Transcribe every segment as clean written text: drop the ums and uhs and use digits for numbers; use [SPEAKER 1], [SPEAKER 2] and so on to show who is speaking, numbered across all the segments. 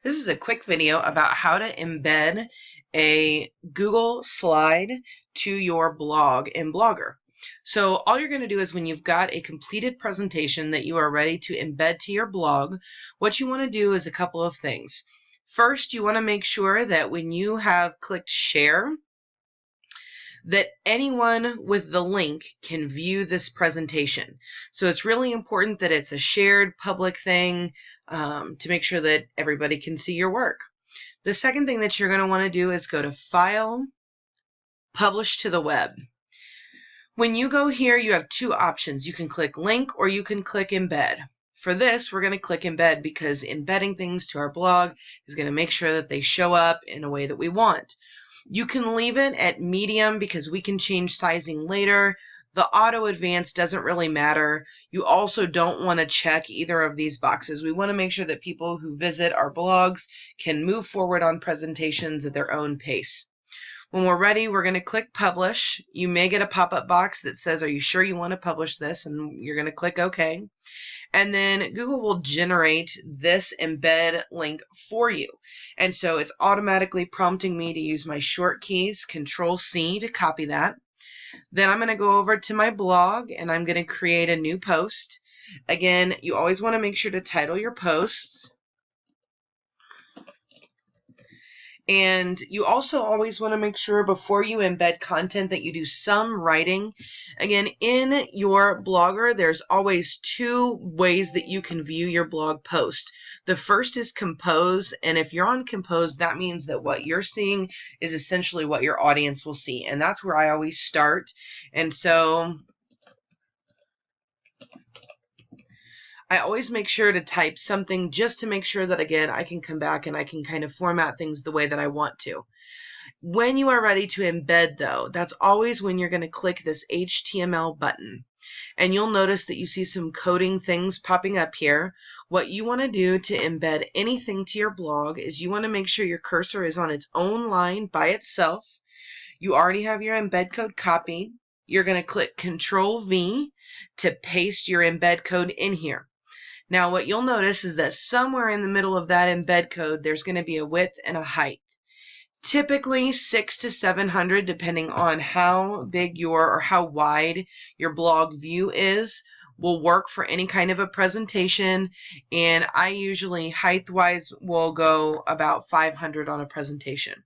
[SPEAKER 1] This is a quick video about how to embed a Google slide to your blog in Blogger. So all you're going to do is when you've got a completed presentation that you are ready to embed to your blog, what you want to do is a couple of things. First, you want to make sure that when you have clicked share, that anyone with the link can view this presentation. So it's really important that it's a shared public thing to make sure that everybody can see your work. The second thing that you're going to want to do is go to File, Publish to the Web. When you go here, you have two options. You can click Link or you can click Embed. For this, we're going to click Embed because embedding things to our blog is going to make sure that they show up in a way that we want. You can leave it at medium because we can change sizing later. The auto advance doesn't really matter. You also don't want to check either of these boxes. We want to make sure that people who visit our blogs can move forward on presentations at their own pace. When we're ready, we're going to click Publish. You may get a pop-up box that says, "Are you sure you want to publish this?" And you're going to click OK. And then Google will generate this embed link for you. And so it's automatically prompting me to use my short keys, Control-C, to copy that. Then I'm going to go over to my blog and I'm going to create a new post. Again, you always want to make sure to title your posts. And you also always want to make sure before you embed content that you do some writing. Again, in your Blogger, there's always two ways that you can view your blog post. The first is Compose, and if you're on Compose, that means that what you're seeing is essentially what your audience will see, and that's where I always start. And so I always make sure to type something just to make sure that, again, I can come back and I can kind of format things the way that I want to. When you are ready to embed, though, that's always when you're going to click this HTML button. And you'll notice that you see some coding things popping up here. What you want to do to embed anything to your blog is you want to make sure your cursor is on its own line by itself. You already have your embed code copied. You're going to click Control-V to paste your embed code in here. Now what you'll notice is that somewhere in the middle of that embed code there's going to be a width and a height. Typically 600 to 700 depending on how big or how wide your blog view is will work for any kind of a presentation, and I usually height-wise will go about 500 on a presentation.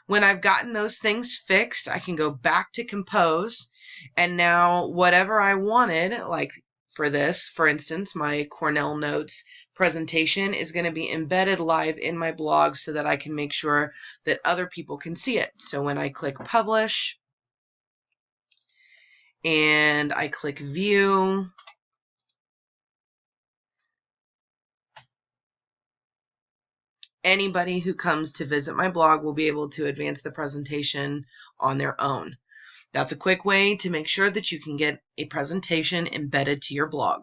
[SPEAKER 1] When I've gotten those things fixed, I can go back to Compose, and now whatever I wanted, like for this, for instance, my Cornell Notes presentation is going to be embedded live in my blog so that I can make sure that other people can see it. So when I click Publish and I click View, anybody who comes to visit my blog will be able to advance the presentation on their own. That's a quick way to make sure that you can get a presentation embedded to your blog.